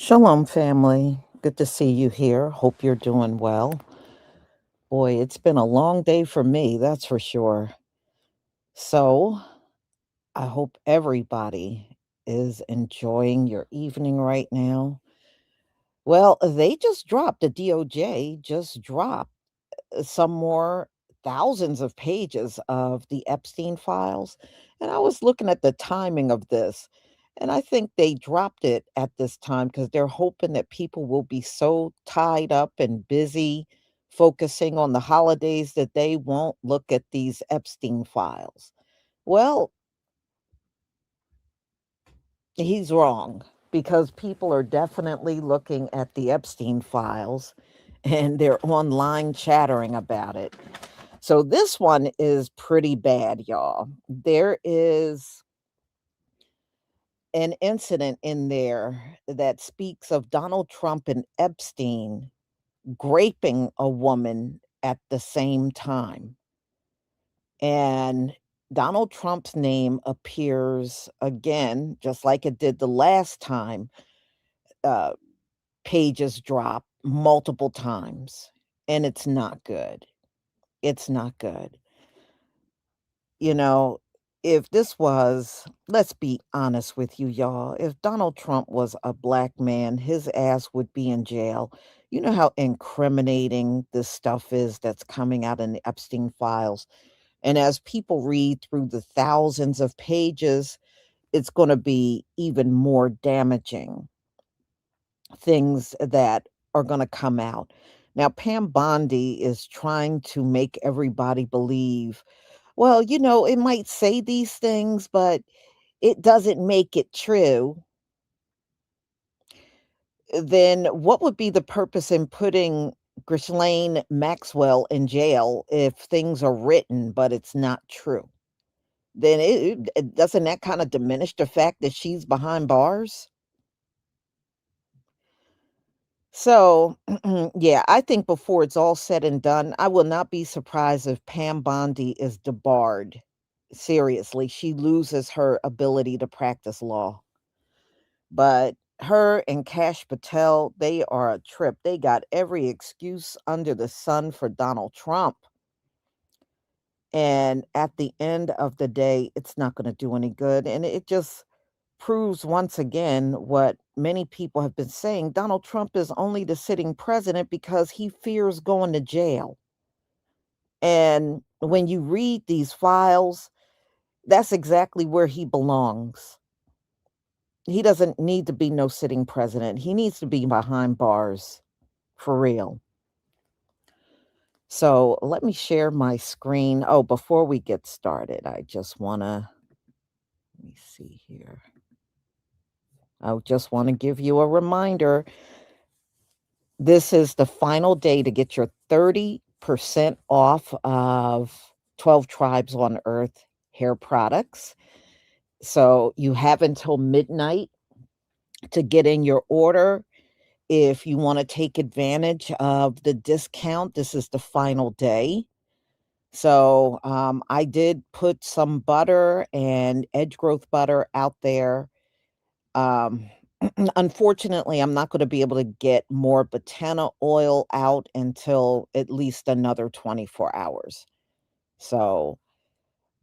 Shalom, family. Good to see you here. Hope you're doing well. Boy, it's been a long day for me, that's for sure. So, I hope everybody is enjoying your evening right now. Well, they just dropped, the DOJ just dropped some more thousands of pages of the Epstein files. And I was looking at the timing of this, and I think they dropped it at this time because they're hoping that people will be so tied up and busy focusing on the holidays that they won't look at these Epstein files. Well, he's wrong because people are definitely looking at the Epstein files and they're online chattering about it. So this one is pretty bad, y'all. There is an incident in there that speaks of Donald Trump and Epstein graping a woman at the same time. And Donald Trump's name appears again, just like it did the last time. Uh, Pages drop multiple times, and it's not good. It's not good. You know, if this was, let's be honest with you, y'all, if Donald Trump was a black man, his ass would be in jail. You know how incriminating this stuff is that's coming out in the Epstein files. And as people read through the thousands of pages, it's going to be even more damaging things that are going to come out. Now, Pam Bondi is trying to make everybody believe, well, it might say these things, but it doesn't make it true. Then what would be the purpose in putting Ghislaine Maxwell in jail if things are written, but it's not true? Then doesn't that kind of diminish the fact that she's behind bars? So, yeah, I think before it's all said and done, I will not be surprised if Pam Bondi is debarred. Seriously, she loses her ability to practice law. But her and Cash Patel, they are a trip. They got every excuse under the sun for Donald Trump. And at the end of the day, it's not going to do any good. And it just proves once again what many people have been saying. Donald Trump is only the sitting president because he fears going to jail. And when you read these files, that's exactly where he belongs. He doesn't need to be no sitting president. He needs to be behind bars for real. So let me share my screen. Oh, before we get started, I just want to, let me see here. I just want to give you a reminder. This is the final day to get your 30% off of 12 Tribes on Earth hair products. So you have until midnight to get in your order. If you want to take advantage of the discount, this is the final day. So I did put some butter and edge growth butter out there. Um, Unfortunately, I'm not going to be able to get more Botana oil out until at least another 24 hours. So,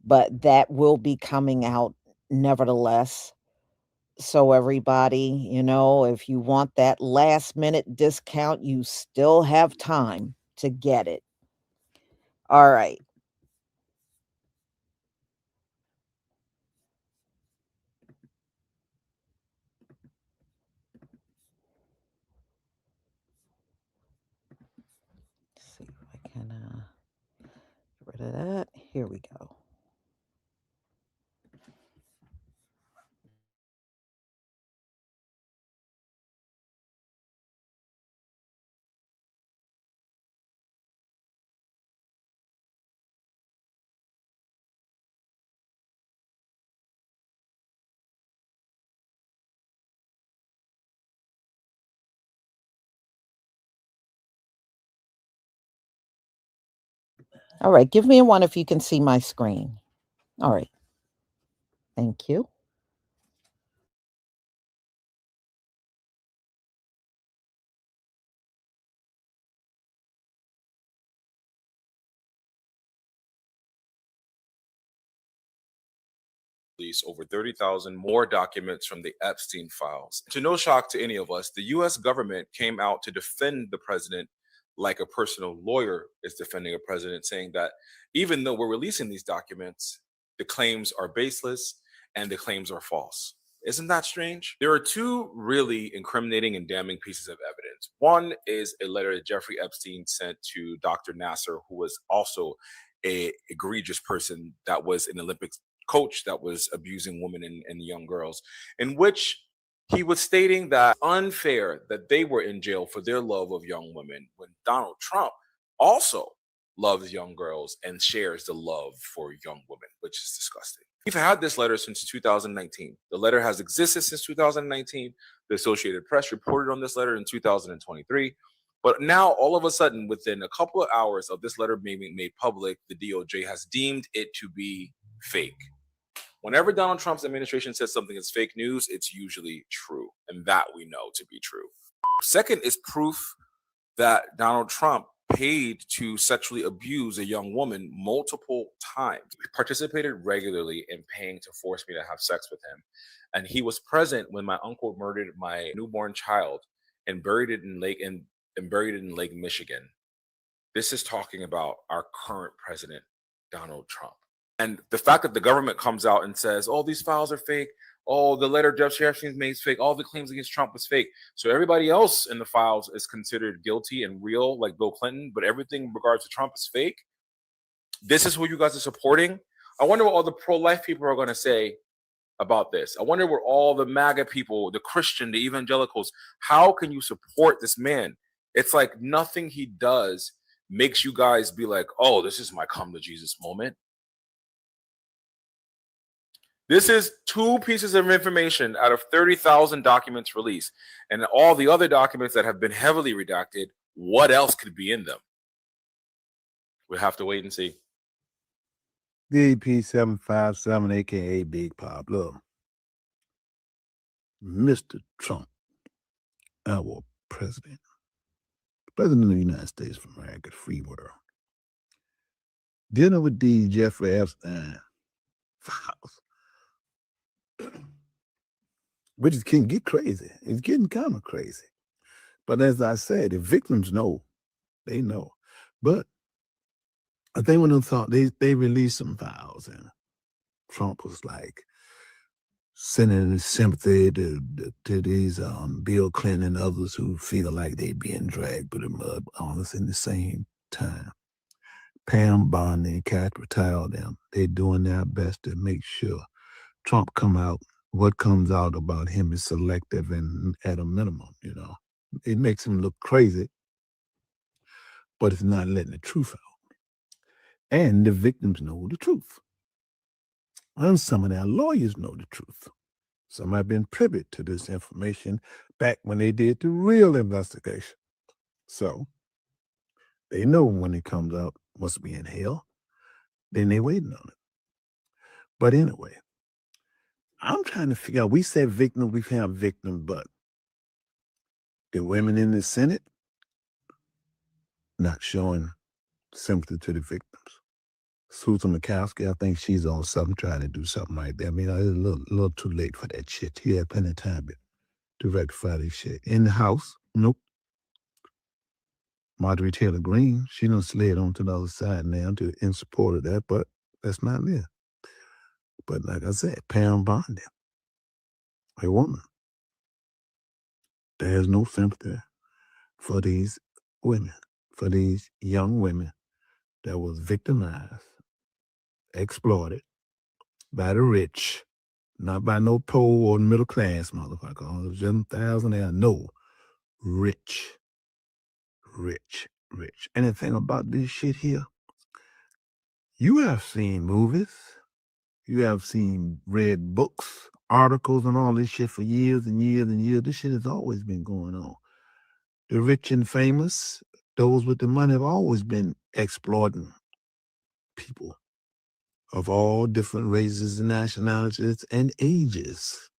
but that will be coming out nevertheless. So, everybody, if you want that last minute discount, you still have time to get it. All right. Let's see if I can get rid of that. Here we go. All right. Give me a one if you can see my screen. All right. Thank you. release over 30,000 more documents from the Epstein files. To no shock to any of us, the US government came out to defend the president like a personal lawyer is defending a president, saying that even though we're releasing these documents, the claims are baseless and the claims are false. Isn't that strange? There are two really incriminating and damning pieces of evidence. One is a letter that Jeffrey Epstein sent to Dr. Nasser, who was also a egregious person that was an Olympic coach that was abusing women and young girls, in which he was stating that unfair that they were in jail for their love of young women when Donald Trump also loves young girls and shares the love for young women, which is disgusting. We've had this letter since 2019. The letter has existed since 2019. The Associated Press reported on this letter in 2023. But now, all of a sudden, within a couple of hours of this letter being made public, the DOJ has deemed it to be fake. Whenever Donald Trump's administration says something is fake news, it's usually true. And that we know to be true. Second is proof that Donald Trump paid to sexually abuse a young woman multiple times. He participated regularly in paying to force me to have sex with him. And he was present when my uncle murdered my newborn child and buried it in Lake Michigan. This is talking about our current president, Donald Trump. And the fact that the government comes out and says, oh, these files are fake. Oh, the letter Jeffrey Epstein made is fake. All the claims against Trump was fake. So everybody else in the files is considered guilty and real, like Bill Clinton, but everything in regards to Trump is fake. This is who you guys are supporting. I wonder what all the pro-life people are going to say about this. I wonder what all the MAGA people, the Christian, the evangelicals, how can you support this man? It's like nothing he does makes you guys be like, oh, this is my come to Jesus moment. This is 2 pieces of information out of 30,000 documents released. And all the other documents that have been heavily redacted, what else could be in them? We'll have to wait and see. DP757, a.k.a. Big Pop. Look, Mr. Trump, our president of the United States of America, the free world, dealing with these Jeffrey Epstein files, which can get crazy. It's getting kind of crazy. But as I said, the victims know. They know. But I think when they thought they released some files and Trump was like sending his sympathy to these Bill Clinton and others who feel like they being dragged through the mud, almost in the same time. Pam Bondi and Catherine Tile, them, they doing their best to make sure Trump what comes out about him is selective and at a minimum, you know. It makes him look crazy, but it's not letting the truth out. And the victims know the truth. And some of their lawyers know the truth. Some have been privy to this information back when they did the real investigation. So they know when it comes out what's being held. Then they're waiting on it. But anyway, I'm trying to figure out, we said victim, we found victim, but the women in the Senate not showing sympathy to the victims. Susan Murkowski, I think she's on something, trying to do something like that. I mean, it's a little too late for that shit. He had plenty of time to rectify this shit. In the House, nope. Marjorie Taylor Greene, she done slid on to the other side now in support of that, but that's not there. But like I said, Pam Bondi, a woman, there's no sympathy for these women, for these young women that was victimized, exploited by the rich, not by no poor or middle class motherfucker. All of them thousand there, no, rich. And the thing about this shit here, you have seen movies, you have read books, articles, and all this shit for years and years and years. This shit has always been going on. The rich and famous, those with the money, have always been exploiting people of all different races and nationalities and ages.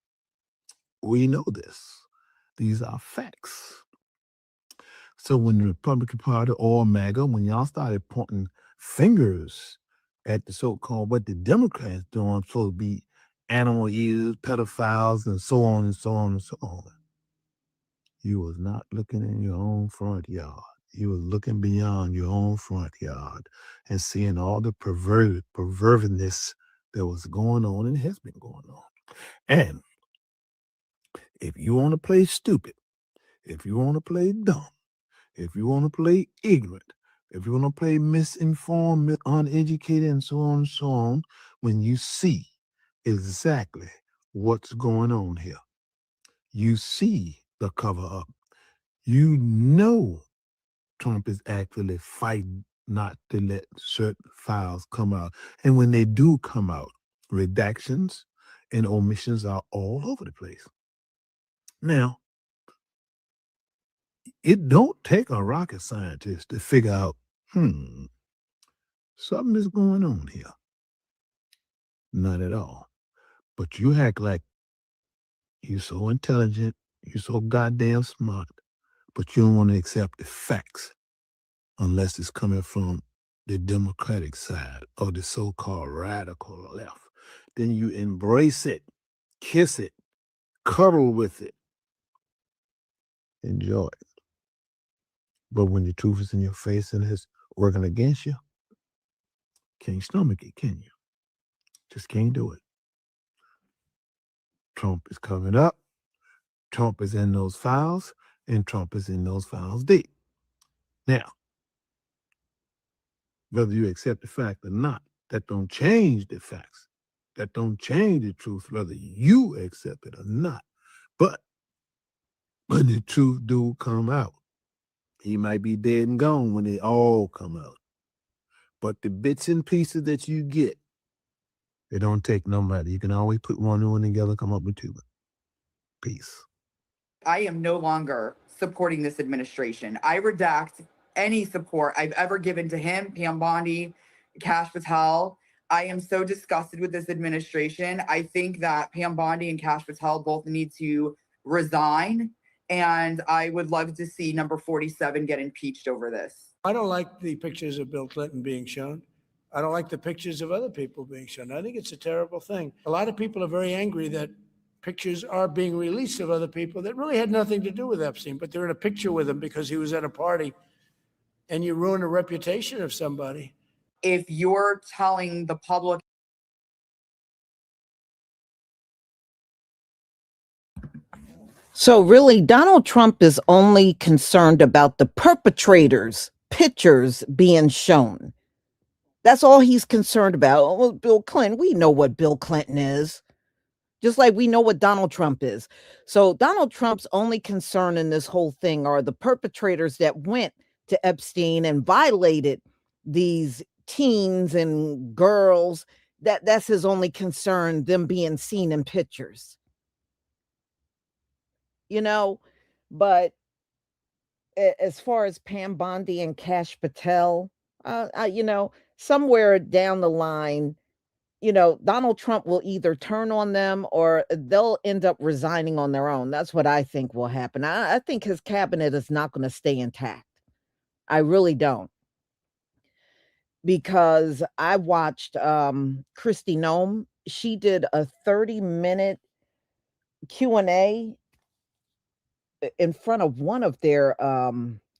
We know this. These are facts. So when the Republican Party or MAGA, when y'all started pointing fingers at the so-called what the Democrats doing, supposed to be animal eaters, pedophiles, and so on and so on and so on. You was not looking in your own front yard. You was looking beyond your own front yard and seeing all the pervertedness that was going on and has been going on. And if you want to play stupid, if you want to play dumb, if you want to play ignorant, if you want to play misinformed, uneducated, and so on and so on, when you see exactly what's going on here, you see the cover up, you know Trump is actually fighting not to let certain files come out. And when they do come out, redactions and omissions are all over the place. Now, it don't take a rocket scientist to figure out, something is going on here. Not at all. But you act like you're so intelligent, you're so goddamn smart, but you don't want to accept the facts unless it's coming from the Democratic side or the so-called radical left. Then you embrace it, kiss it, cuddle with it, enjoy it. But when the truth is in your face and it's working against you, can't stomach it, can you? Just can't do it. Trump is coming up. Trump is in those files, and Trump is in those files deep. Now, whether you accept the fact or not, that don't change the facts. That don't change the truth, whether you accept it or not. But when the truth do come out, he might be dead and gone when it all come out. But the bits and pieces that you get, it don't take nobody. You can always put one and one together, come up with two. Peace. I am no longer supporting this administration. I redact any support I've ever given to him, Pam Bondi, Kash Patel. I am so disgusted with this administration. I think that Pam Bondi and Kash Patel both need to resign. And I would love to see number 47 get impeached over this. I don't like the pictures of Bill Clinton being shown. I don't like the pictures of other people being shown. I think it's a terrible thing. A lot of people are very angry that pictures are being released of other people that really had nothing to do with Epstein, but they're in a picture with him because he was at a party, and you ruin the reputation of somebody. If you're telling the public So really, Donald Trump is only concerned about the perpetrators' pictures being shown. That's all he's concerned about. Oh, well, Bill Clinton, we know what Bill Clinton is, just like we know what Donald Trump is. So Donald Trump's only concern in this whole thing are the perpetrators that went to Epstein and violated these teens and girls. That's his only concern, them being seen in pictures. But as far as Pam Bondi and Kash Patel, somewhere down the line, Donald Trump will either turn on them or they'll end up resigning on their own. That's what I think will happen. I think his cabinet is not going to stay intact. I really don't. Because I watched Kristi Noem. She did a 30-minute Q&A in front of one of their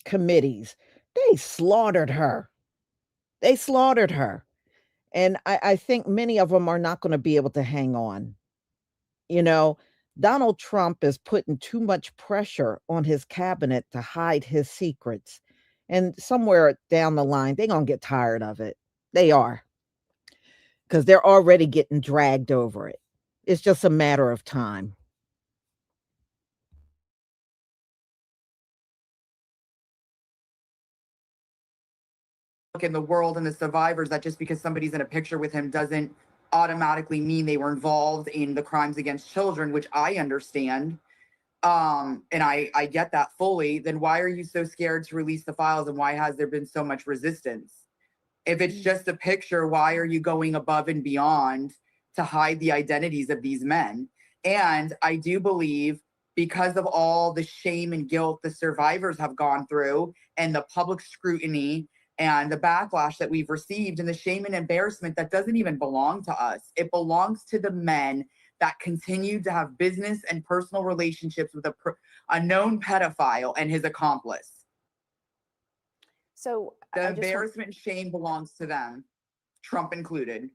committees. They slaughtered her. And I think many of them are not going to be able to hang on. Donald Trump is putting too much pressure on his cabinet to hide his secrets. And somewhere down the line, they're going to get tired of it. They are. Because they're already getting dragged over it. It's just a matter of time. in the world and the survivors, that just because somebody's in a picture with him doesn't automatically mean they were involved in the crimes against children, which I understand. And I get that fully. Then why are you so scared to release the files, and why has there been so much resistance? If it's just a picture, why are you going above and beyond to hide the identities of these men? And I do believe, because of all the shame and guilt the survivors have gone through, and the public scrutiny and the backlash that we've received, and the shame and embarrassment that doesn't even belong to us. It belongs to the men that continued to have business and personal relationships with a known pedophile and his accomplice. So The embarrassment and shame belongs to them, Trump included.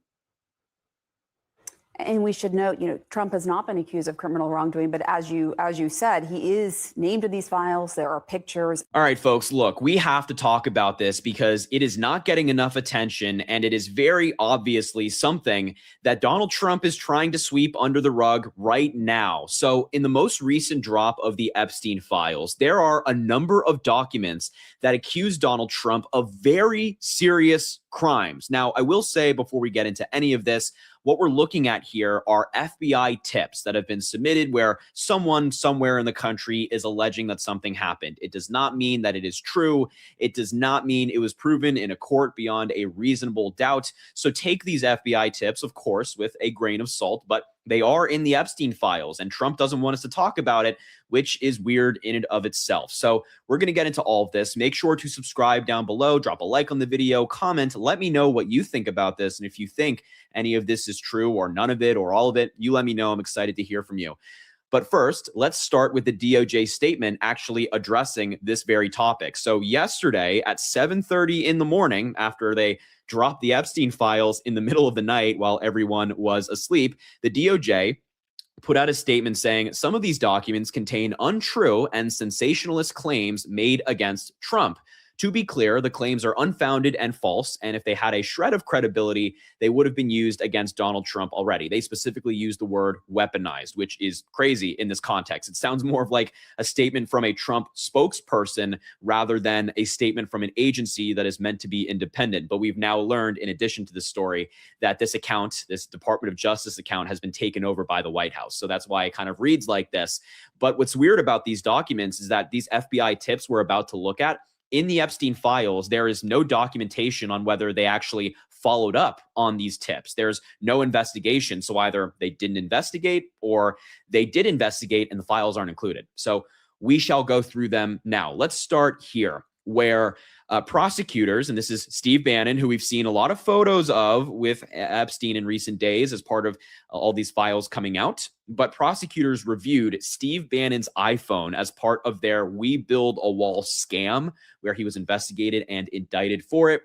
And we should note, Trump has not been accused of criminal wrongdoing, but as you said, he is named in these files. There are pictures. All right, folks, look, we have to talk about this because it is not getting enough attention, and it is very obviously something that Donald Trump is trying to sweep under the rug right now. So in the most recent drop of the Epstein files, there are a number of documents that accuse Donald Trump of very serious crimes. Now, I will say before we get into any of this, what we're looking at here are FBI tips that have been submitted where someone somewhere in the country is alleging that something happened. It does not mean that it is true. It does not mean it was proven in a court beyond a reasonable doubt. So take these FBI tips, of course, with a grain of salt, but they are in the Epstein files, and Trump doesn't want us to talk about it, which is weird in and of itself. So we're going to get into all of this. Make sure to subscribe down below, drop a like on the video, comment, let me know what you think about this. And if you think any of this is true or none of it or all of it, you let me know. I'm excited to hear from you. But first, let's start with the DOJ statement actually addressing this very topic. So yesterday at 7:30 in the morning, after they dropped the Epstein files in the middle of the night while everyone was asleep, the DOJ put out a statement saying some of these documents contain untrue and sensationalist claims made against Trump. To be clear, the claims are unfounded and false, and if they had a shred of credibility, they would have been used against Donald Trump already. They specifically used the word weaponized, which is crazy in this context. It sounds more of like a statement from a Trump spokesperson rather than a statement from an agency that is meant to be independent. But we've now learned, in addition to this story, that this account, this Department of Justice account, has been taken over by the White House. So that's why it kind of reads like this. But what's weird about these documents is that these FBI tips we're about to look at, in the Epstein files, there is no documentation on whether they actually followed up on these tips. There's no investigation. So either they didn't investigate or they did investigate and the files aren't included. So we shall go through them now. Let's start here where prosecutors, and this is Steve Bannon, who we've seen a lot of photos of with Epstein in recent days as part of all these files coming out. But prosecutors reviewed Steve Bannon's iPhone as part of their We Build a Wall scam, where he was investigated and indicted for it.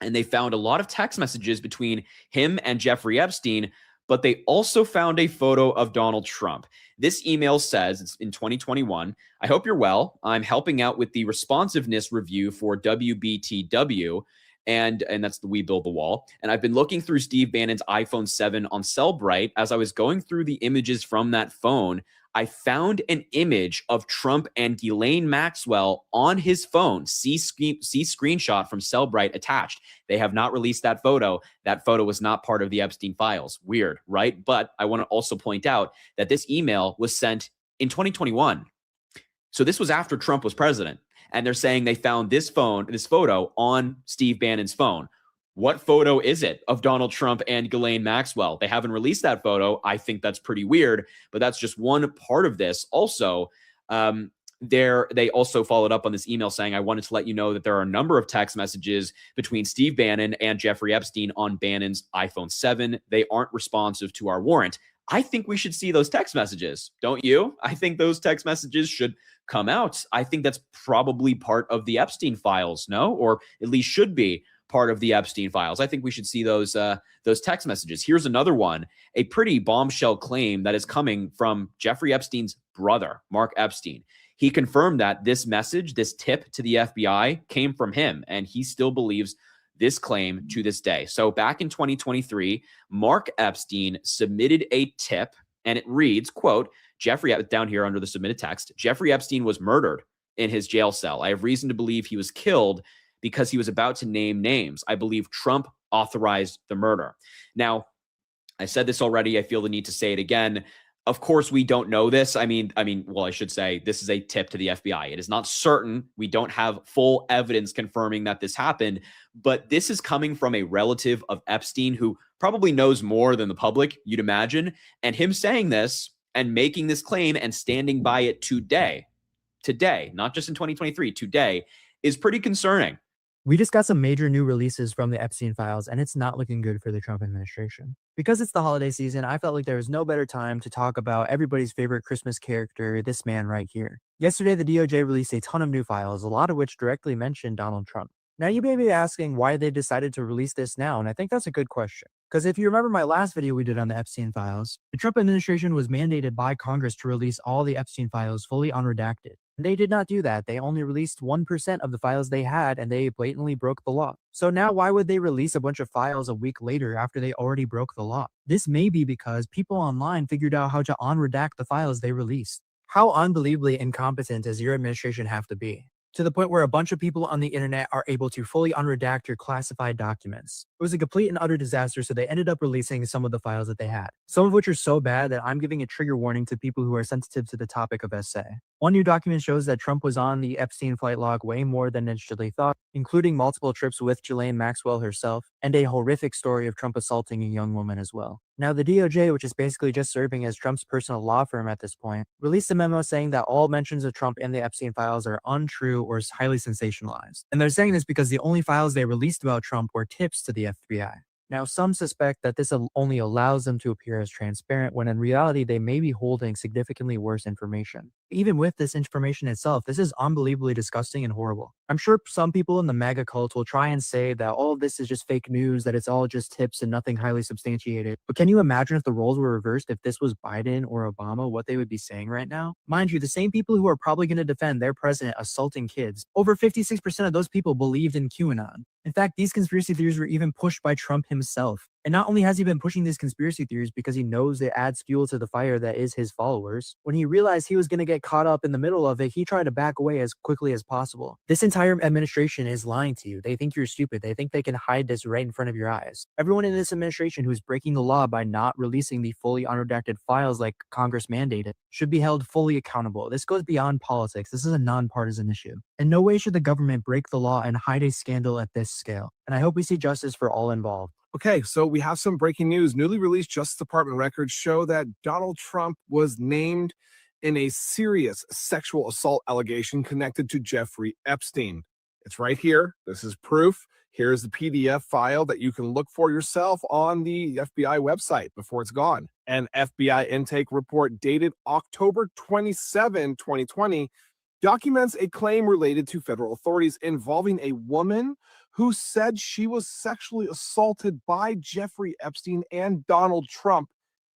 And they found a lot of text messages between him and Jeffrey Epstein, but they also found a photo of Donald Trump. This email says, it's in 2021, "I hope you're well. I'm helping out with the responsiveness review for WBTW, and that's the We Build the Wall. And I've been looking through Steve Bannon's iPhone 7 on Cellbrite. As I was going through the images from that phone, I found an image of Trump and Ghislaine Maxwell on his phone. See screenshot from Cellbrite attached. They have not released that photo. That photo was not part of the Epstein files. Weird, right? But I want to also point out that this email was sent in 2021. So this was after Trump was president. And they're saying they found this photo on Steve Bannon's phone. What photo is it of Donald Trump and Ghislaine Maxwell? They haven't released that photo. I think that's pretty weird, but that's just one part of this. Also, they also followed up on this email saying, I wanted to let you know that there are a number of text messages between Steve Bannon and Jeffrey Epstein on Bannon's iPhone 7. They aren't responsive to our warrant. I think we should see those text messages. Don't you? I think those text messages should come out. I think that's probably part of the Epstein files, no? Or at least should be part of the Epstein files. I think we should see those text messages. Here's another one, a pretty bombshell claim that is coming from Jeffrey Epstein's brother, Mark Epstein. He confirmed that this message, this tip to the FBI came from him, and he still believes this claim to this day. So back in 2023, Mark Epstein submitted a tip, and it reads, quote, Jeffrey, down here under the submitted text, Jeffrey Epstein was murdered in his jail cell. I have reason to believe he was killed because he was about to name names. I believe Trump authorized the murder. Now, I said this already. I feel the need to say it again. Of course, we don't know this. Well, I should say this is a tip to the FBI. It is not certain. We don't have full evidence confirming that this happened, but this is coming from a relative of Epstein who probably knows more than the public, you'd imagine. And him saying this and making this claim and standing by it today, not just in 2023, today, is pretty concerning. We just got some major new releases from the Epstein files, and it's not looking good for the Trump administration. Because it's the holiday season, I felt like there was no better time to talk about everybody's favorite Christmas character, this man right here. Yesterday, the DOJ released a ton of new files, a lot of which directly mentioned Donald Trump. Now, you may be asking why they decided to release this now, and I think that's a good question. Because if you remember my last video we did on the Epstein files, the Trump administration was mandated by Congress to release all the Epstein files fully unredacted. They did not do that. They only released 1% of the files they had, and they blatantly broke the law. So now why would they release a bunch of files a week later after they already broke the law? This may be because people online figured out how to unredact the files they released. How unbelievably incompetent does your administration have to be? To the point where a bunch of people on the internet are able to fully unredact your classified documents. It was a complete and utter disaster, so they ended up releasing some of the files that they had. Some of which are so bad that I'm giving a trigger warning to people who are sensitive to the topic of essay. One new document shows that Trump was on the Epstein flight log way more than initially thought, including multiple trips with Ghislaine Maxwell herself, and a horrific story of Trump assaulting a young woman as well. Now, the DOJ, which is basically just serving as Trump's personal law firm at this point, released a memo saying that all mentions of Trump in the Epstein files are untrue or highly sensationalized. And they're saying this because the only files they released about Trump were tips to the FBI. Now, some suspect that this only allows them to appear as transparent when in reality they may be holding significantly worse information. Even with this information itself, this is unbelievably disgusting and horrible. I'm sure some people in the MAGA cult will try and say that all of this is just fake news, that it's all just tips and nothing highly substantiated. But can you imagine if the roles were reversed, if this was Biden or Obama, what they would be saying right now? Mind you, the same people who are probably going to defend their president assaulting kids, over 56% of those people believed in QAnon. In fact, these conspiracy theories were even pushed by Trump himself. And not only has he been pushing these conspiracy theories because he knows it adds fuel to the fire that is his followers, when he realized he was going to get caught up in the middle of it, he tried to back away as quickly as possible. This entire administration is lying to you. They think you're stupid. They think they can hide this right in front of your eyes. Everyone in this administration who is breaking the law by not releasing the fully unredacted files like Congress mandated should be held fully accountable. This goes beyond politics. This is a nonpartisan issue. In no way should the government break the law and hide a scandal at this scale. And I hope we see justice for all involved. Okay, so we have some breaking news. Newly released Justice Department records show that Donald Trump was named in a serious sexual assault allegation connected to Jeffrey Epstein. It's right here. This is proof. Here's the PDF file that you can look for yourself on the FBI website before it's gone. An FBI intake report dated October 27, 2020 documents a claim related to federal authorities involving a woman who said she was sexually assaulted by Jeffrey Epstein and Donald Trump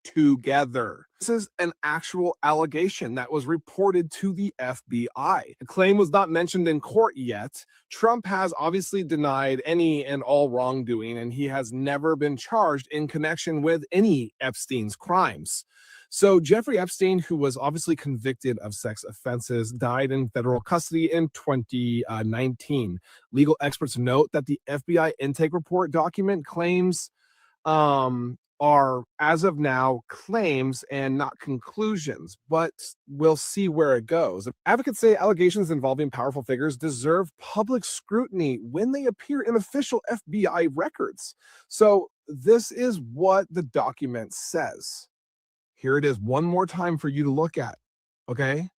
together. This is an actual allegation that was reported to the FBI. The claim was not mentioned in court yet. Trump has obviously denied any and all wrongdoing, and he has never been charged in connection with any Epstein's crimes. So Jeffrey Epstein, who was obviously convicted of sex offenses, died in federal custody in 2019. Legal experts note that the FBI intake report document claims are, as of now, claims and not conclusions, but we'll see where it goes. Advocates say allegations involving powerful figures deserve public scrutiny when they appear in official FBI records. So this is what the document says. Here it is one more time for you to look at, okay?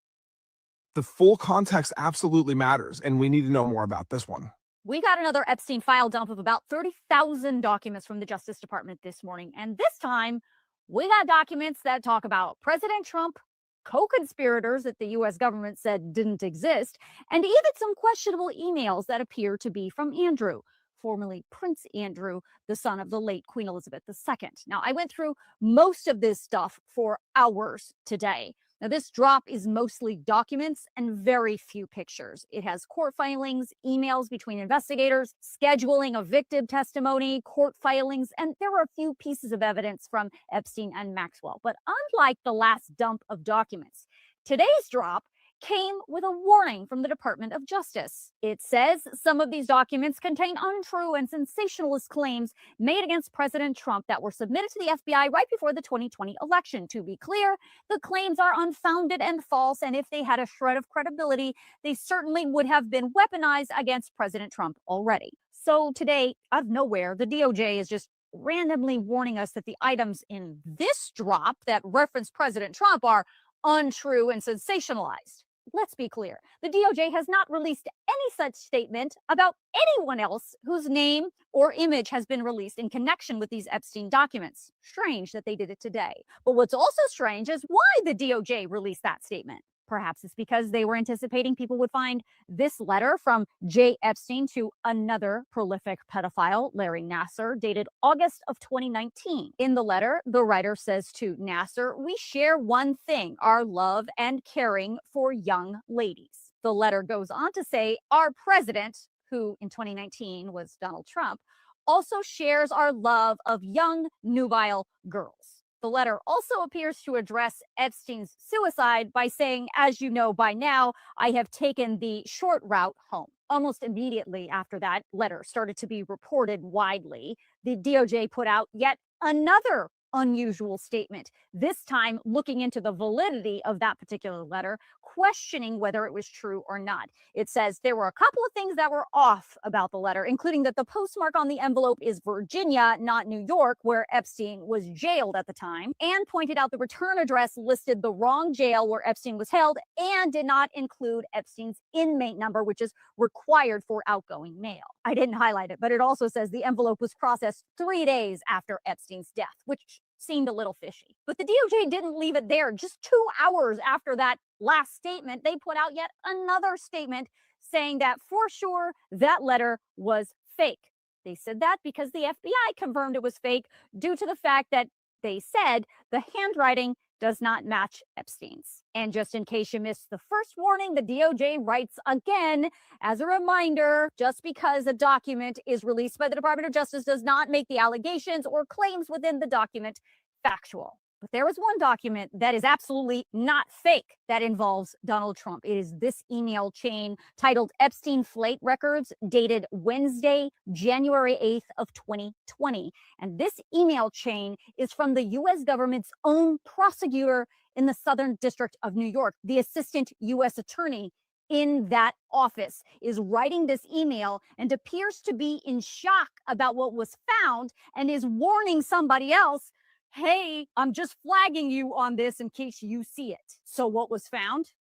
The full context absolutely matters, and we need to know more about this one. We got another Epstein file dump of about 30,000 documents from the Justice Department this morning. And this time, we got documents that talk about President Trump, co-conspirators that the U.S. government said didn't exist, and even some questionable emails that appear to be from Andrew, formerly Prince Andrew, the son of the late Queen Elizabeth II. Now, I went through most of this stuff for hours today. Now, this drop is mostly documents and very few pictures. It has court filings, emails between investigators, scheduling of victim testimony, court filings, and there were a few pieces of evidence from Epstein and Maxwell. But unlike the last dump of documents, today's drop came with a warning from the Department of Justice. It says some of these documents contain untrue and sensationalist claims made against President Trump that were submitted to the FBI right before the 2020 election. To be clear, the claims are unfounded and false, and if they had a shred of credibility, they certainly would have been weaponized against President Trump already. So today, out of nowhere, the DOJ is just randomly warning us that the items in this drop that reference President Trump are untrue and sensationalized. let's be clear, the DOJ has not released any such statement about anyone else whose name or image has been released in connection with these Epstein documents. Strange that they did it today. But what's also strange is why the DOJ released that statement. Perhaps it's because they were anticipating people would find this letter from J. Epstein to another prolific pedophile, Larry Nassar, dated August of 2019. In the letter, the writer says to Nassar, "We share one thing, our love and caring for young ladies." The letter goes on to say, "Our president," who in 2019 was Donald Trump, "also shares our love of young, nubile girls." The letter also appears to address Epstein's suicide by saying, "As you know by now, I have taken the short route home." Almost immediately after that letter started to be reported widely, the DOJ put out yet another unusual statement, this time looking into the validity of that particular letter, questioning whether it was true or not. It says there were a couple of things that were off about the letter, including that the postmark on the envelope is Virginia, not New York, where Epstein was jailed at the time, and pointed out the return address listed the wrong jail where Epstein was held and did not include Epstein's inmate number, which is required for outgoing mail. I didn't highlight it, but it also says the envelope was processed 3 days after Epstein's death, which seemed a little fishy. But the DOJ didn't leave it there. Just 2 hours after that last statement, they put out yet another statement saying that for sure that letter was fake. They said that because the FBI confirmed it was fake due to the fact that they said the handwriting does not match Epstein's. And just in case you missed the first warning, the DOJ writes again, as a reminder, just because a document is released by the Department of Justice does not make the allegations or claims within the document factual. But there was one document that is absolutely not fake that involves Donald Trump. It is this email chain titled Epstein Flight Records, dated Wednesday, January 8th of 2020. And this email chain is from the U.S. government's own prosecutor in the Southern District of New York. The assistant U.S. attorney in that office is writing this email and appears to be in shock about what was found and is warning somebody else, "Hey, I'm just flagging you on this in case you see it." So what was found?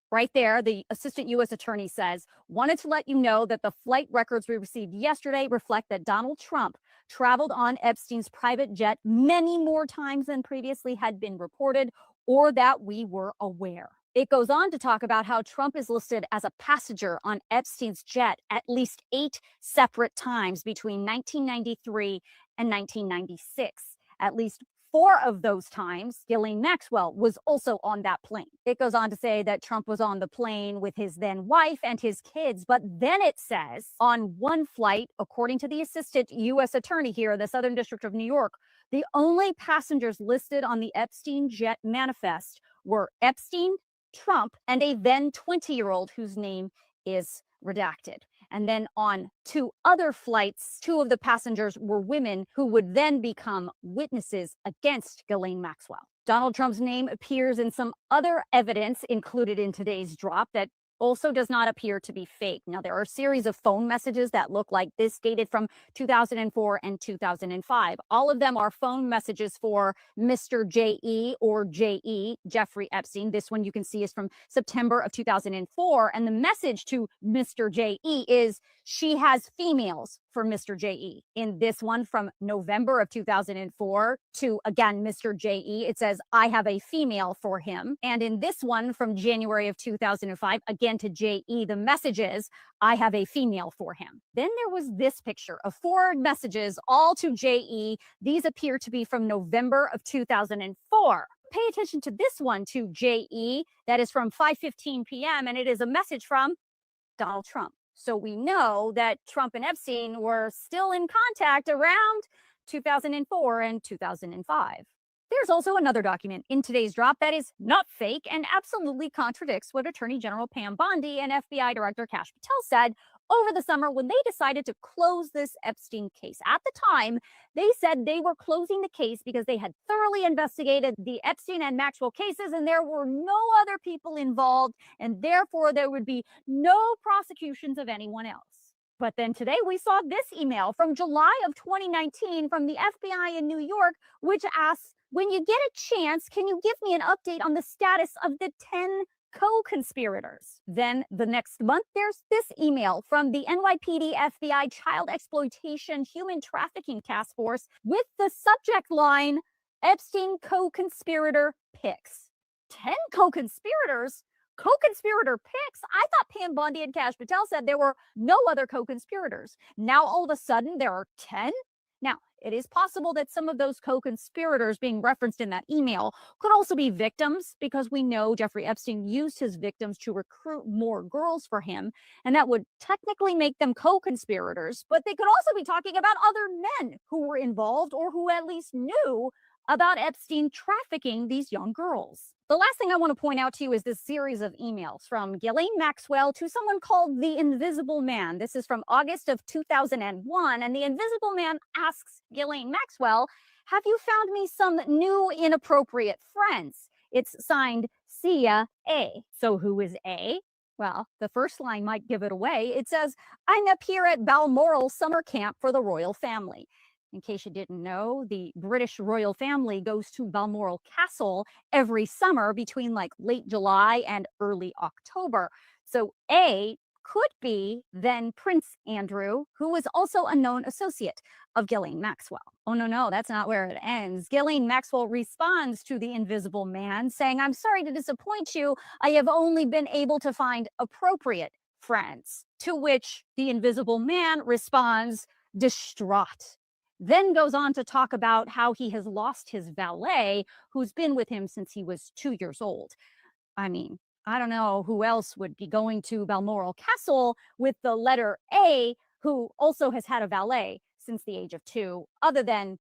Right there, the assistant U.S. attorney says, "Wanted to let you know that the flight records we received yesterday reflect that Donald Trump traveled on Epstein's private jet many more times than previously had been reported or that we were aware." It goes on to talk about how Trump is listed as a passenger on Epstein's jet at least 8 separate times between 1993 and 1996. At least 4 of those times, Ghislaine Maxwell was also on that plane. It goes on to say that Trump was on the plane with his then wife and his kids, but then it says on one flight, according to the assistant U.S. attorney here in the Southern District of New York, the only passengers listed on the Epstein jet manifest were Epstein, Trump, and a then 20-year-old whose name is redacted. And then on 2 other flights, 2 of the passengers were women who would then become witnesses against Ghislaine Maxwell. Donald Trump's name appears in some other evidence included in today's drop that also does not appear to be fake. Now, there are a series of phone messages that look like this, dated from 2004 and 2005. All of them are phone messages for Mr. J.E. or J.E., Jeffrey Epstein. This one you can see is from September of 2004. And the message to Mr. J.E. is, "She has females for Mr. J.E." In this one from November of 2004 to, again, Mr. J.E., it says, "I have a female for him." And in this one from January of 2005, again to J.E., the message is, "I have a female for him." Then there was this picture of 4 messages, all to J.E. These appear to be from November of 2004. Pay attention to this one to J.E. that is from 5:15 p.m. and it is a message from Donald Trump. So we know that Trump and Epstein were still in contact around 2004 and 2005. There's also another document in today's drop that is not fake and absolutely contradicts what Attorney General Pam Bondi and FBI Director Kash Patel said over the summer when they decided to close this Epstein case. At the time, they said they were closing the case because they had thoroughly investigated the Epstein and Maxwell cases and there were no other people involved, and therefore there would be no prosecutions of anyone else. But then today we saw this email from July of 2019 from the FBI in New York, which asks, "When you get a chance, can you give me an update on the status of the 10 co-conspirators. Then the next month, there's this email from the NYPD FBI Child Exploitation Human Trafficking Task Force with the subject line, Epstein co-conspirator pics. 10 co-conspirators? Co-conspirator pics? I thought Pam Bondi and Kash Patel said there were no other co-conspirators. Now all of a sudden there are 10? Now, it is possible that some of those co-conspirators being referenced in that email could also be victims, because we know Jeffrey Epstein used his victims to recruit more girls for him, and that would technically make them co-conspirators. But they could also be talking about other men who were involved or who at least knew about Epstein trafficking these young girls. The last thing I want to point out to you is this series of emails from Ghislaine Maxwell to someone called the Invisible Man. This is from August of 2001, and the Invisible Man asks Ghislaine Maxwell, have you found me some new inappropriate friends? It's signed Sia A. So who is A? Well, the first line might give it away. It says, I'm up here at Balmoral summer camp for the royal family. In case you didn't know, the British royal family goes to Balmoral Castle every summer between like late July and early October. So A could be then Prince Andrew, who was also a known associate of Ghislaine Maxwell. Oh, no, that's not where it ends. Ghislaine Maxwell responds to the Invisible Man saying, I'm sorry to disappoint you. I have only been able to find appropriate friends. To which the Invisible Man responds, distraught. Then goes on to talk about how he has lost his valet, who's been with him since he was 2 years old. I mean, I don't know who else would be going to Balmoral Castle with the letter A, who also has had a valet since the age of 2, other than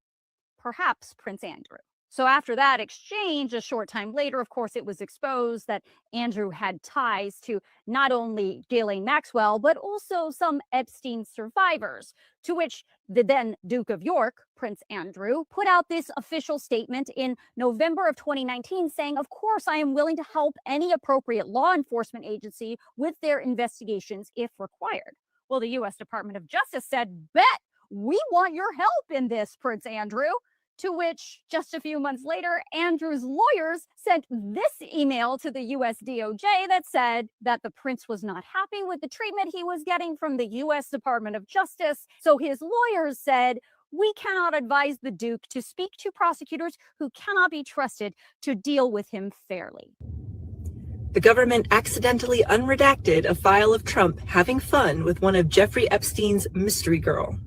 perhaps Prince Andrew. So after that exchange, a short time later, of course, it was exposed that Andrew had ties to not only Ghislaine Maxwell, but also some Epstein survivors, to which the then Duke of York, Prince Andrew, put out this official statement in November of 2019 saying, of course, I am willing to help any appropriate law enforcement agency with their investigations if required. Well, the U.S. Department of Justice said, bet, we want your help in this, Prince Andrew. To which, just a few months later, Andrew's lawyers sent this email to the US DOJ that said that the prince was not happy with the treatment he was getting from the US Department of Justice. So his lawyers said, we cannot advise the Duke to speak to prosecutors who cannot be trusted to deal with him fairly. The government accidentally unredacted a file of Trump having fun with one of Jeffrey Epstein's mystery girl.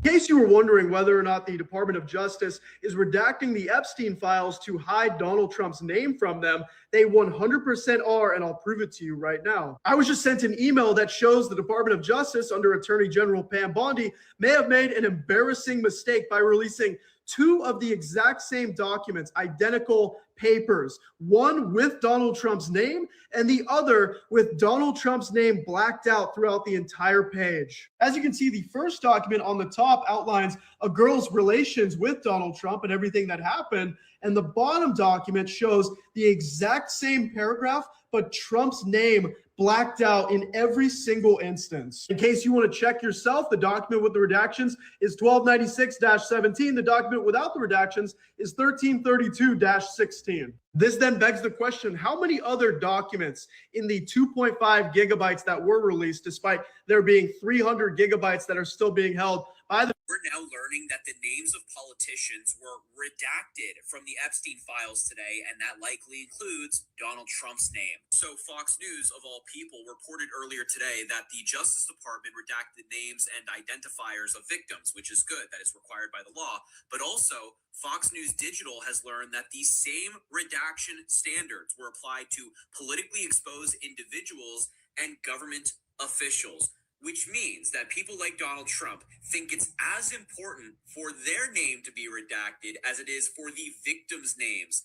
In case you were wondering whether or not the Department of Justice is redacting the Epstein files to hide Donald Trump's name from them, they 100% are, and I'll prove it to you right now. I was just sent an email that shows the Department of Justice under Attorney General Pam Bondi may have made an embarrassing mistake by releasing 2 of the exact same documents, identical papers, one with Donald Trump's name and the other with Donald Trump's name blacked out throughout the entire page. As you can see, the first document on the top outlines a girl's relations with Donald Trump and everything that happened, and the bottom document shows the exact same paragraph, but Trump's name blacked out in every single instance. In case you want to check yourself, the document with the redactions is 1296-17. The document without the redactions is 1332-16. This then begs the question, how many other documents in the 2.5 gigabytes that were released, despite there being 300 gigabytes that are still being held by the... We're now learning that the names of politicians were redacted from the Epstein files today, and that likely includes Donald Trump's name. So Fox News, of all people, reported earlier today that the Justice Department redacted names and identifiers of victims, which is good, that is required by the law. But also, Fox News Digital has learned that these same redaction standards were applied to politically exposed individuals and government officials, which means that people like Donald Trump think it's as important for their name to be redacted as it is for the victims' names.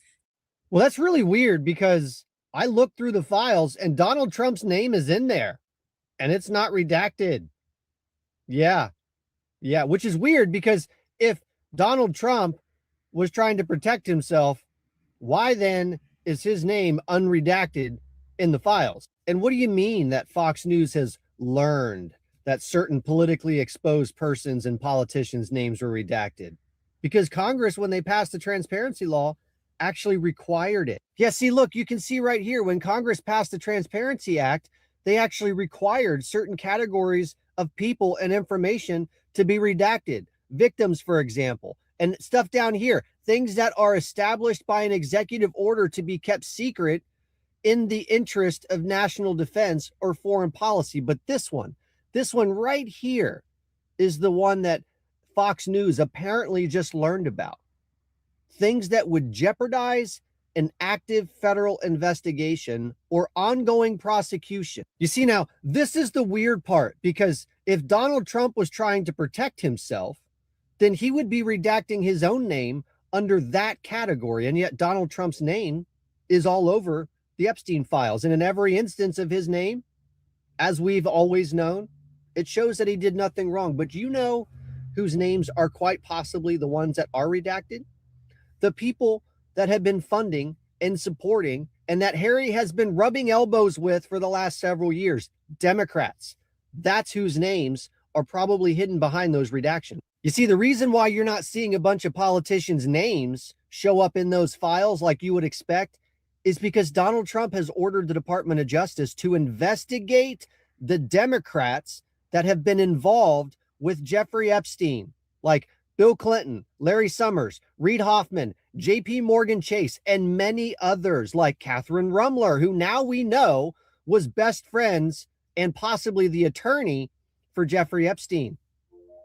Well, that's really weird because I looked through the files and Donald Trump's name is in there and it's not redacted. Yeah, which is weird because if Donald Trump was trying to protect himself, why then is his name unredacted in the files? And what do you mean that Fox News has learned that certain politically exposed persons and politicians' names were redacted? Because Congress, when they passed the transparency law, actually required it. Yeah, see, look, you can see right here when Congress passed the Transparency Act, they actually required certain categories of people and information to be redacted. Victims, for example, and stuff down here, things that are established by an executive order to be kept secret in the interest of national defense or foreign policy. But this one right here is the one that Fox News apparently just learned about. Things that would jeopardize an active federal investigation or ongoing prosecution. You see, now, this is the weird part, because if Donald Trump was trying to protect himself, then he would be redacting his own name under that category. And yet Donald Trump's name is all over the Epstein files. And in every instance of his name, as we've always known, it shows that he did nothing wrong. But you know whose names are quite possibly the ones that are redacted? The people that have been funding and supporting and that Harry has been rubbing elbows with for the last several years, Democrats. That's whose names are probably hidden behind those redactions. You see, the reason why you're not seeing a bunch of politicians' names show up in those files like you would expect is because Donald Trump has ordered the Department of Justice to investigate the Democrats that have been involved with Jeffrey Epstein, like Bill Clinton, Larry Summers, Reid Hoffman, JP Morgan Chase, and many others like Catherine Rumler, who now we know was best friends and possibly the attorney for Jeffrey Epstein.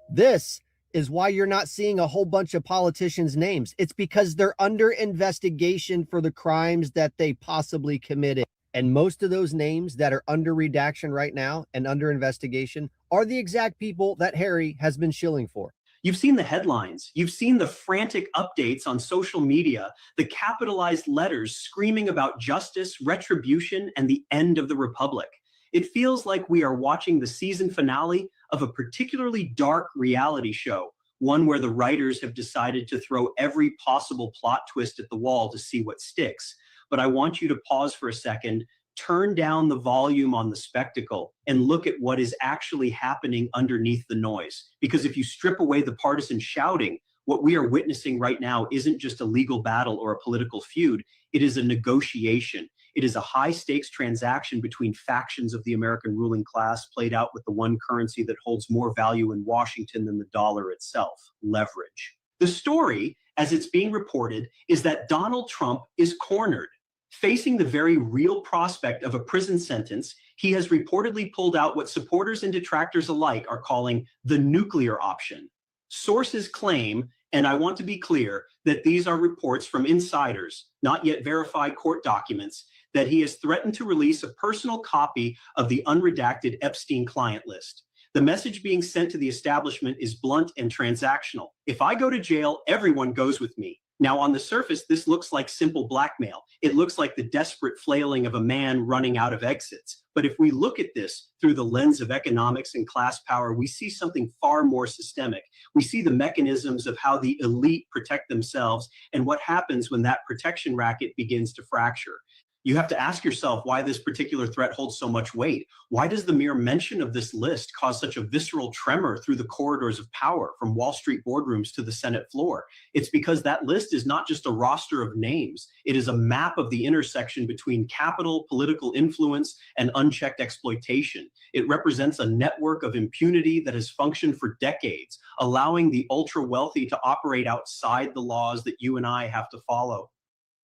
This is why you're not seeing a whole bunch of politicians' names. It's because they're under investigation for the crimes that they possibly committed. And most of those names that are under redaction right now and under investigation are the exact people that Harry has been shilling for. You've seen the headlines. You've seen the frantic updates on social media, the capitalized letters screaming about justice, retribution, and the end of the republic. It feels like we are watching the season finale of a particularly dark reality show, one where the writers have decided to throw every possible plot twist at the wall to see what sticks. But I want you to pause for a second, turn down the volume on the spectacle, and look at what is actually happening underneath the noise. Because if you strip away the partisan shouting, what we are witnessing right now isn't just a legal battle or a political feud. It is a negotiation. It is a high-stakes transaction between factions of the American ruling class played out with the one currency that holds more value in Washington than the dollar itself, leverage. The story, as it's being reported, is that Donald Trump is cornered. Facing the very real prospect of a prison sentence, he has reportedly pulled out what supporters and detractors alike are calling the nuclear option. Sources claim, and I want to be clear, that these are reports from insiders, not yet verified court documents, that he has threatened to release a personal copy of the unredacted Epstein client list. The message being sent to the establishment is blunt and transactional. If I go to jail, everyone goes with me. Now, on the surface, this looks like simple blackmail. It looks like the desperate flailing of a man running out of exits. But if we look at this through the lens of economics and class power, we see something far more systemic. We see the mechanisms of how the elite protect themselves and what happens when that protection racket begins to fracture. You have to ask yourself why this particular threat holds so much weight. Why does the mere mention of this list cause such a visceral tremor through the corridors of power, from Wall Street boardrooms to the Senate floor? It's because that list is not just a roster of names. It is a map of the intersection between capital, political influence, and unchecked exploitation. It represents a network of impunity that has functioned for decades, allowing the ultra-wealthy to operate outside the laws that you and I have to follow.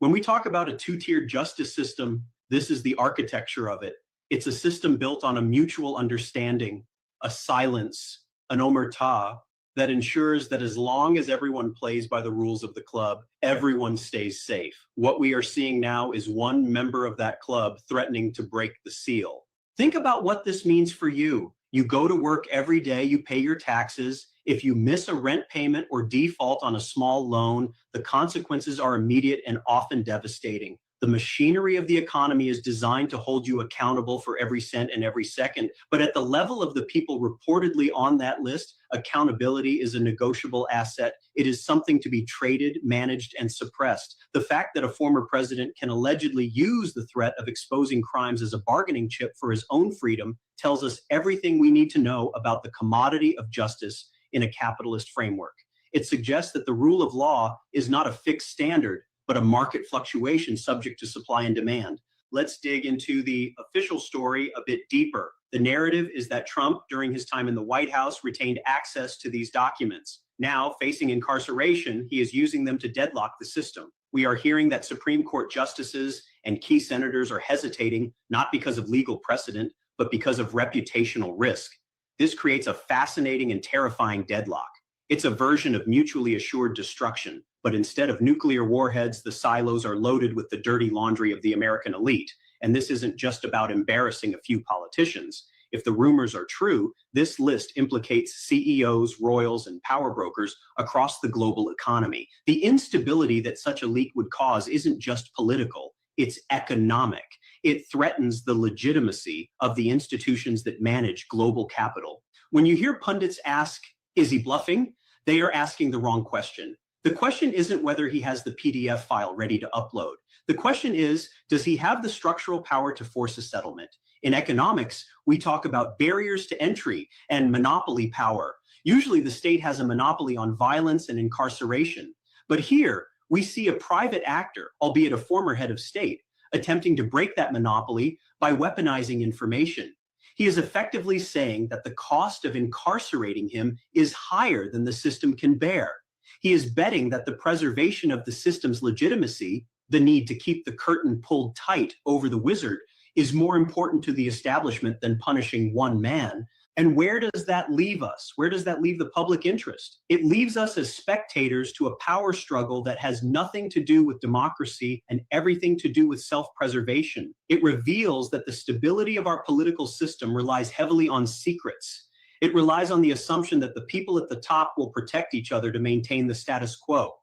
When we talk about a two-tiered justice system, this is the architecture of it. It's a system built on a mutual understanding, a silence, an omerta that ensures that as long as everyone plays by the rules of the club, everyone stays safe. What we are seeing now is one member of that club threatening to break the seal. Think about what this means for you. You go to work every day, you pay your taxes. If you miss a rent payment or default on a small loan, the consequences are immediate and often devastating. The machinery of the economy is designed to hold you accountable for every cent and every second. But at the level of the people reportedly on that list, accountability is a negotiable asset. It is something to be traded, managed, and suppressed. The fact that a former president can allegedly use the threat of exposing crimes as a bargaining chip for his own freedom tells us everything we need to know about the commodity of justice in a capitalist framework. It suggests that the rule of law is not a fixed standard, but a market fluctuation subject to supply and demand. Let's dig into the official story a bit deeper. The narrative is that Trump, during his time in the White House, retained access to these documents. Now, facing incarceration, he is using them to deadlock the system. We are hearing that Supreme Court justices and key senators are hesitating, not because of legal precedent, but because of reputational risk. This creates a fascinating and terrifying deadlock. It's a version of mutually assured destruction, but instead of nuclear warheads, the silos are loaded with the dirty laundry of the American elite. And this isn't just about embarrassing a few politicians. If the rumors are true, this list implicates CEOs, royals, and power brokers across the global economy. The instability that such a leak would cause isn't just political, it's economic. It threatens the legitimacy of the institutions that manage global capital. When you hear pundits ask, is he bluffing? They are asking the wrong question. The question isn't whether he has the PDF file ready to upload. The question is, does he have the structural power to force a settlement? In economics, we talk about barriers to entry and monopoly power. Usually the state has a monopoly on violence and incarceration. But here, we see a private actor, albeit a former head of state, attempting to break that monopoly by weaponizing information. He is effectively saying that the cost of incarcerating him is higher than the system can bear. He is betting that the preservation of the system's legitimacy, the need to keep the curtain pulled tight over the wizard, is more important to the establishment than punishing one man. And where does that leave us? Where does that leave the public interest? It leaves us as spectators to a power struggle that has nothing to do with democracy and everything to do with self-preservation. It reveals that the stability of our political system relies heavily on secrets. It relies on the assumption that the people at the top will protect each other to maintain the status quo.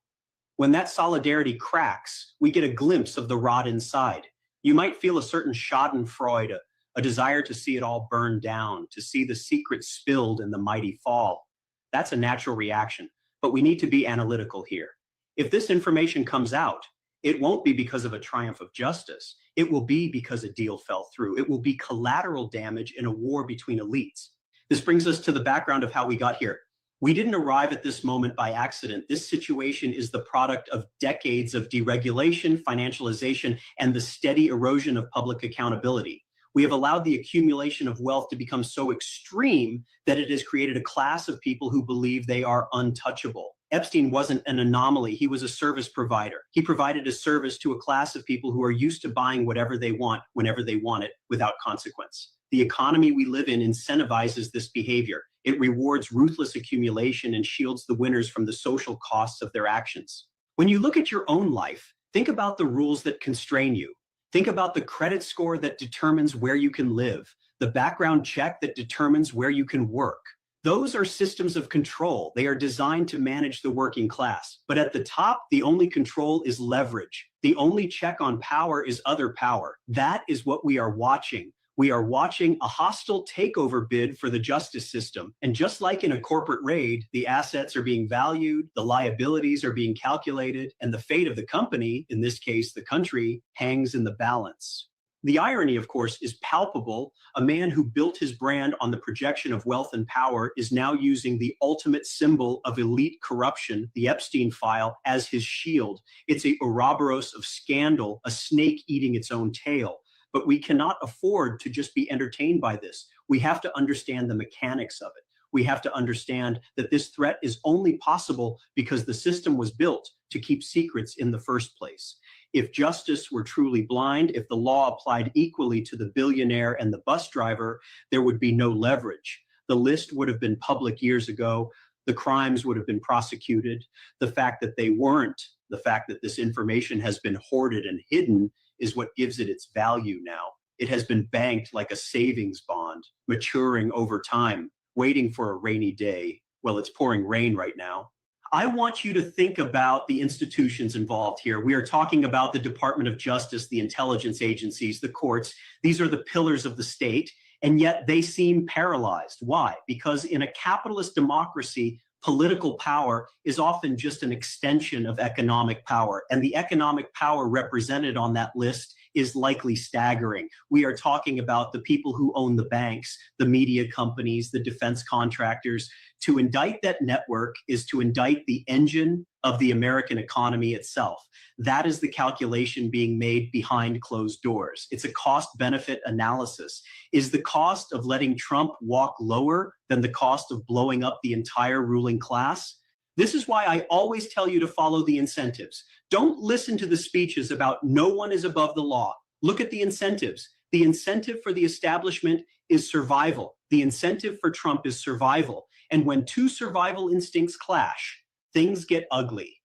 When that solidarity cracks, we get a glimpse of the rot inside. You might feel a certain schadenfreude, a desire to see it all burn down, to see the secrets spilled in the mighty fall. That's a natural reaction, but we need to be analytical here. If this information comes out, it won't be because of a triumph of justice. It will be because a deal fell through. It will be collateral damage in a war between elites. This brings us to the background of how we got here. We didn't arrive at this moment by accident. This situation is the product of decades of deregulation, financialization, and the steady erosion of public accountability. We have allowed the accumulation of wealth to become so extreme that it has created a class of people who believe they are untouchable. Epstein wasn't an anomaly. He was a service provider. He provided a service to a class of people who are used to buying whatever they want, whenever they want it, without consequence. The economy we live in incentivizes this behavior. It rewards ruthless accumulation and shields the winners from the social costs of their actions. When you look at your own life, think about the rules that constrain you. Think about the credit score that determines where you can live, the background check that determines where you can work. Those are systems of control. They are designed to manage the working class. But at the top, the only control is leverage. The only check on power is other power. That is what we are watching. We are watching a hostile takeover bid for the justice system. And just like in a corporate raid, the assets are being valued, the liabilities are being calculated, and the fate of the company, in this case, the country, hangs in the balance. The irony, of course, is palpable. A man who built his brand on the projection of wealth and power is now using the ultimate symbol of elite corruption, the Epstein file, as his shield. It's a Ouroboros of scandal, a snake eating its own tail. But we cannot afford to just be entertained by this. We have to understand the mechanics of it. We have to understand that this threat is only possible because the system was built to keep secrets in the first place. If justice were truly blind, if the law applied equally to the billionaire and the bus driver, there would be no leverage. The list would have been public years ago. The crimes would have been prosecuted. The fact that they weren't, the fact that this information has been hoarded and hidden, is what gives it its value now. It has been banked like a savings bond, maturing over time, waiting for a rainy day. Well, it's pouring rain right now. I want you to think about the institutions involved here. We are talking about the Department of Justice, the intelligence agencies, the courts. These are the pillars of the state, and yet they seem paralyzed. Why? Because in a capitalist democracy, political power is often just an extension of economic power, and the economic power represented on that list is likely staggering. We are talking about the people who own the banks, the media companies, the defense contractors. To indict that network is to indict the engine of the American economy itself. That is the calculation being made behind closed doors. It's a cost-benefit analysis. Is the cost of letting Trump walk lower than the cost of blowing up the entire ruling class? This is why I always tell you to follow the incentives. Don't listen to the speeches about no one is above the law. Look at the incentives. The incentive for the establishment is survival. The incentive for Trump is survival. And when two survival instincts clash, things get ugly.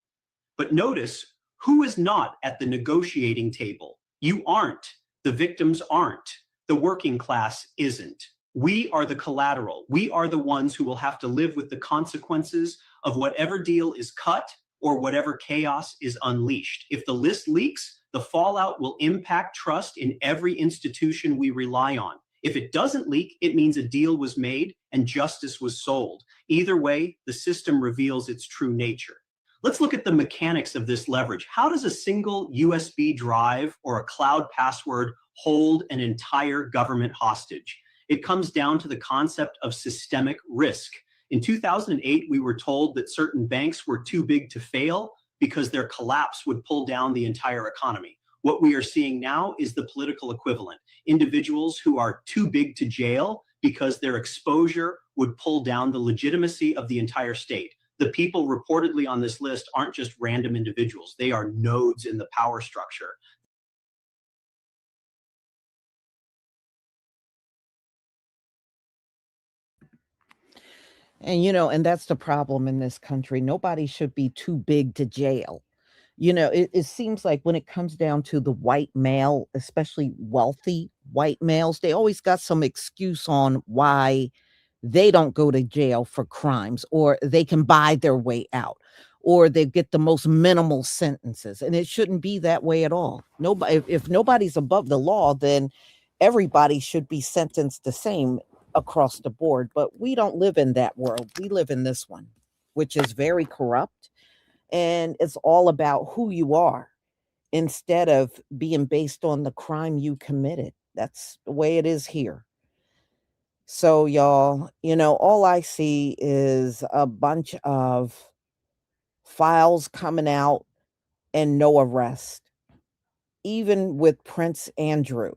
But notice, who is not at the negotiating table? You aren't. The victims aren't. The working class isn't. We are the collateral. We are the ones who will have to live with the consequences of whatever deal is cut or whatever chaos is unleashed. If the list leaks, the fallout will impact trust in every institution we rely on. If it doesn't leak, it means a deal was made and justice was sold. Either way, the system reveals its true nature. Let's look at the mechanics of this leverage. How does a single USB drive or a cloud password hold an entire government hostage? It comes down to the concept of systemic risk. In 2008, we were told that certain banks were too big to fail because their collapse would pull down the entire economy. What we are seeing now is the political equivalent. Individuals who are too big to jail because their exposure would pull down the legitimacy of the entire state. The people reportedly on this list aren't just random individuals. They are nodes in the power structure. And, and that's the problem in this country. Nobody should be too big to jail. It seems like when it comes down to the white male, especially wealthy white males, they always got some excuse on why they don't go to jail for crimes, or they can buy their way out, or they get the most minimal sentences. And it shouldn't be that way at all. Nobody, if nobody's above the law, then everybody should be sentenced the same across the board. But we don't live in that world. We live in this one, which is very corrupt. And it's all about who you are instead of being based on the crime you committed. That's the way it is here. So, y'all, all I see is a bunch of files coming out and no arrest, even with Prince Andrew.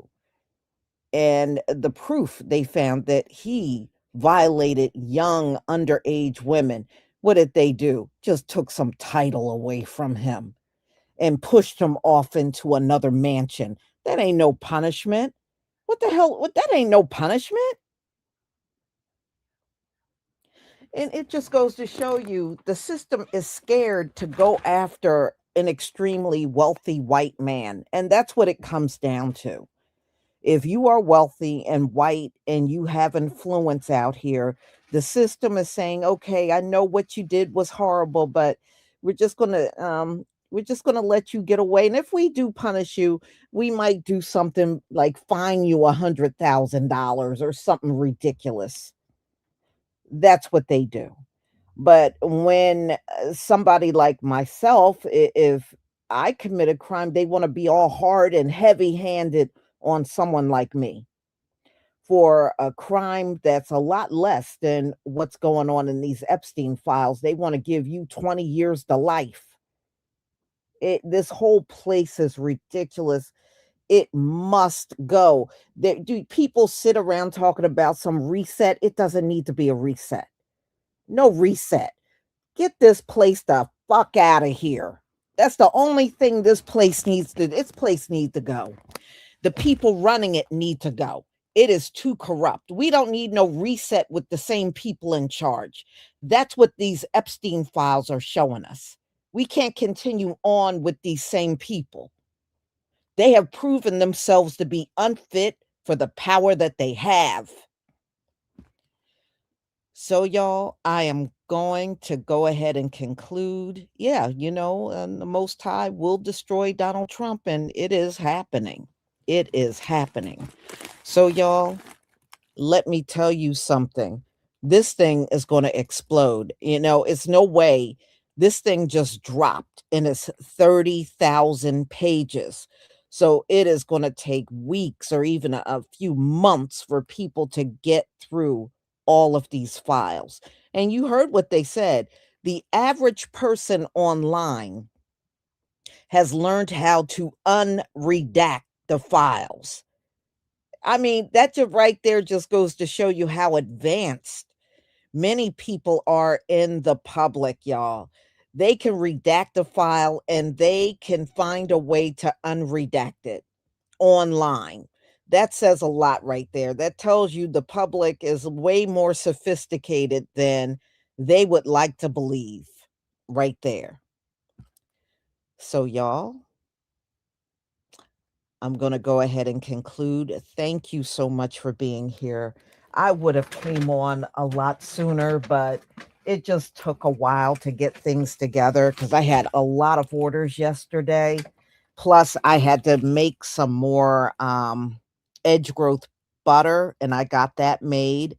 And the proof they found that he violated young underage women. What did they do? Just took some title away from him and pushed him off into another mansion. That ain't no punishment. What the hell? That ain't no punishment. And it just goes to show you the system is scared to go after an extremely wealthy white man. And that's what it comes down to. If you are wealthy and white and you have influence out here, the system is saying, okay, I know what you did was horrible, but we're just gonna let you get away. And if we do punish you, we might do something like fine you $100,000 or something ridiculous. That's what they do. But when somebody like myself, if I commit a crime, they want to be all hard and heavy handed on someone like me for a crime that's a lot less than what's going on in these Epstein files. They want to give you 20 years to life. This whole place is ridiculous. It must go. Do people sit around talking about some reset? It doesn't need to be a reset. No reset. Get this place the fuck out of here. That's the only thing this place needs to go. The people running it need to go. It is too corrupt. We don't need no reset with the same people in charge. That's what these Epstein files are showing us. We can't continue on with these same people. They have proven themselves to be unfit for the power that they have. So, y'all, I am going to go ahead and conclude. Yeah, the Most High will destroy Donald Trump, and it is happening. It is happening. So, y'all, let me tell you something. This thing is going to explode. It's no way. This thing just dropped and it's 30,000 pages. So it is going to take weeks or even a few months for people to get through all of these files. And you heard what they said. The average person online has learned how to unredact the files. I mean, that just right there just goes to show you how advanced many people are in the public, y'all. They can redact the file and they can find a way to unredact it online. That says a lot right there. That tells you the public is way more sophisticated than they would like to believe right there. So, y'all, I'm going to go ahead and conclude. Thank you so much for being here. I would have came on a lot sooner, but it just took a while to get things together because I had a lot of orders yesterday. Plus, I had to make some more edge growth butter, and I got that made.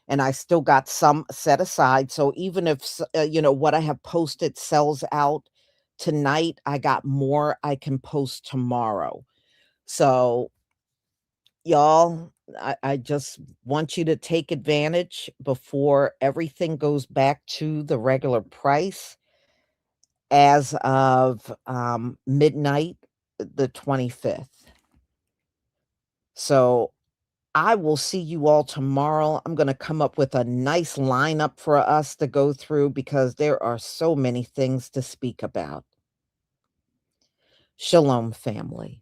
And I still got some set aside. So even if, what I have posted sells out tonight, I got more I can post tomorrow. So, y'all, I just want you to take advantage before everything goes back to the regular price as of midnight, the 25th. So, I will see you all tomorrow. I'm going to come up with a nice lineup for us to go through because there are so many things to speak about. Shalom, family.